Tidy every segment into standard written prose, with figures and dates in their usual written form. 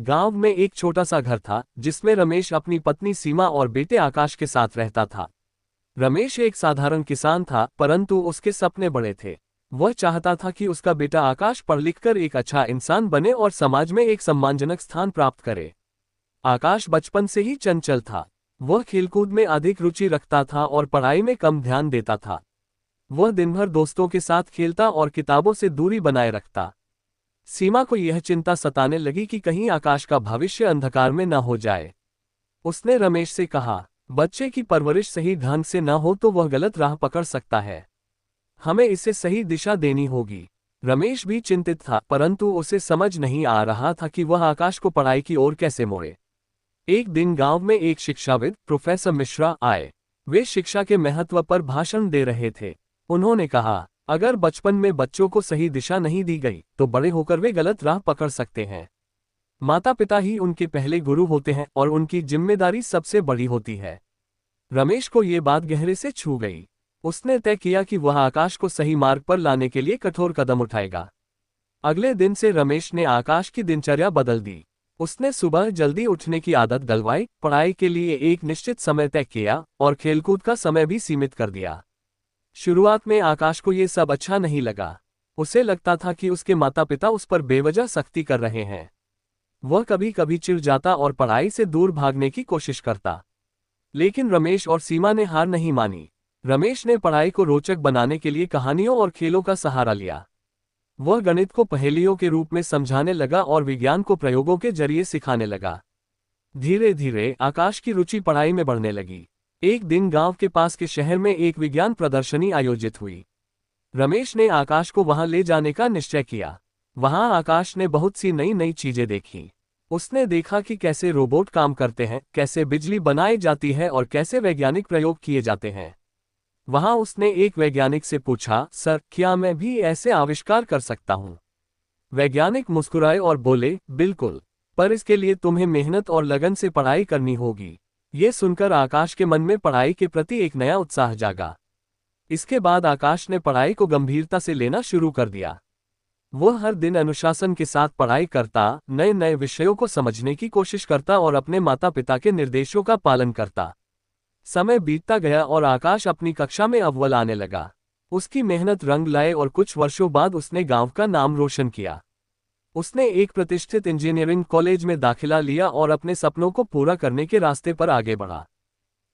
गांव में एक छोटा सा घर था जिसमें रमेश अपनी पत्नी सीमा और बेटे आकाश के साथ रहता था। रमेश एक साधारण किसान था, परंतु उसके सपने बड़े थे। वह चाहता था कि उसका बेटा आकाश पढ़ लिखकर एक अच्छा इंसान बने और समाज में एक सम्मानजनक स्थान प्राप्त करे। आकाश बचपन से ही चंचल था। वह खेलकूद में अधिक रुचि रखता था और पढ़ाई में कम ध्यान देता था। वह दिन भर दोस्तों के साथ खेलता और किताबों से दूरी बनाए रखता। सीमा को यह चिंता सताने लगी कि कहीं आकाश का भविष्य अंधकार में न हो जाए। उसने रमेश से कहा, बच्चे की परवरिश सही ढंग से न हो तो वह गलत राह पकड़ सकता है। हमें इसे सही दिशा देनी होगी। रमेश भी चिंतित था, परंतु उसे समझ नहीं आ रहा था कि वह आकाश को पढ़ाई की ओर कैसे मोड़े। एक दिन गांव में एक शिक्षाविद प्रोफेसर मिश्रा आए। वे शिक्षा के महत्व पर भाषण दे रहे थे। उन्होंने कहा, अगर बचपन में बच्चों को सही दिशा नहीं दी गई तो बड़े होकर वे गलत राह पकड़ सकते हैं। माता पिता ही उनके पहले गुरु होते हैं और उनकी जिम्मेदारी सबसे बड़ी होती है। रमेश को ये बात गहरे से छू गई। उसने तय किया कि वह आकाश को सही मार्ग पर लाने के लिए कठोर कदम उठाएगा। अगले दिन से रमेश ने आकाश की दिनचर्या बदल दी। उसने सुबह जल्दी उठने की आदत डलवाई, पढ़ाई के लिए एक निश्चित समय तय किया और खेलकूद का समय भी सीमित कर दिया। शुरुआत में आकाश को ये सब अच्छा नहीं लगा। उसे लगता था कि उसके माता पिता उस पर बेवजह सख्ती कर रहे हैं। वह कभी कभी चिढ़ जाता और पढ़ाई से दूर भागने की कोशिश करता। लेकिन रमेश और सीमा ने हार नहीं मानी। रमेश ने पढ़ाई को रोचक बनाने के लिए कहानियों और खेलों का सहारा लिया। वह गणित को पहेलियों के रूप में समझाने लगा और विज्ञान को प्रयोगों के जरिए सिखाने लगा। धीरे धीरे आकाश की रुचि पढ़ाई में बढ़ने लगी। एक दिन गांव के पास के शहर में एक विज्ञान प्रदर्शनी आयोजित हुई। रमेश ने आकाश को वहां ले जाने का निश्चय किया। वहां आकाश ने बहुत सी नई नई चीजें देखी। उसने देखा कि कैसे रोबोट काम करते हैं, कैसे बिजली बनाई जाती है और कैसे वैज्ञानिक प्रयोग किए जाते हैं। वहां उसने एक वैज्ञानिक से पूछा, सर, क्या मैं भी ऐसे आविष्कार कर सकता हूं? वैज्ञानिक मुस्कुराए और बोले, बिल्कुल, पर इसके लिए तुम्हें मेहनत और लगन से पढ़ाई करनी होगी। ये सुनकर आकाश के मन में पढ़ाई के प्रति एक नया उत्साह जागा। इसके बाद आकाश ने पढ़ाई को गंभीरता से लेना शुरू कर दिया। वह हर दिन अनुशासन के साथ पढ़ाई करता, नए नए विषयों को समझने की कोशिश करता और अपने माता पिता के निर्देशों का पालन करता। समय बीतता गया और आकाश अपनी कक्षा में अव्वल आने लगा। उसकी मेहनत रंग लाए और कुछ वर्षों बाद उसने गांव का नाम रोशन किया। उसने एक प्रतिष्ठित इंजीनियरिंग कॉलेज में दाखिला लिया और अपने सपनों को पूरा करने के रास्ते पर आगे बढ़ा।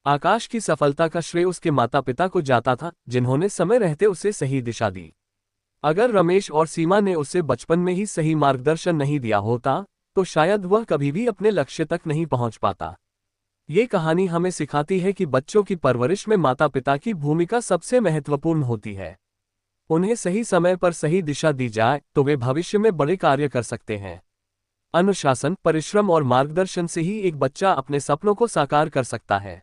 आकाश की सफलता का श्रेय उसके माता पिता को जाता था, जिन्होंने समय रहते उसे सही दिशा दी। अगर रमेश और सीमा ने उसे बचपन में ही सही मार्गदर्शन नहीं दिया होता तो शायद वह कभी भी अपने लक्ष्य तक नहीं पहुंच पाता। ये कहानी हमें सिखाती है कि बच्चों की परवरिश में माता पिता की भूमिका सबसे महत्वपूर्ण होती है। उन्हें सही समय पर सही दिशा दी जाए तो वे भविष्य में बड़े कार्य कर सकते हैं। अनुशासन, परिश्रम और मार्गदर्शन से ही एक बच्चा अपने सपनों को साकार कर सकता है।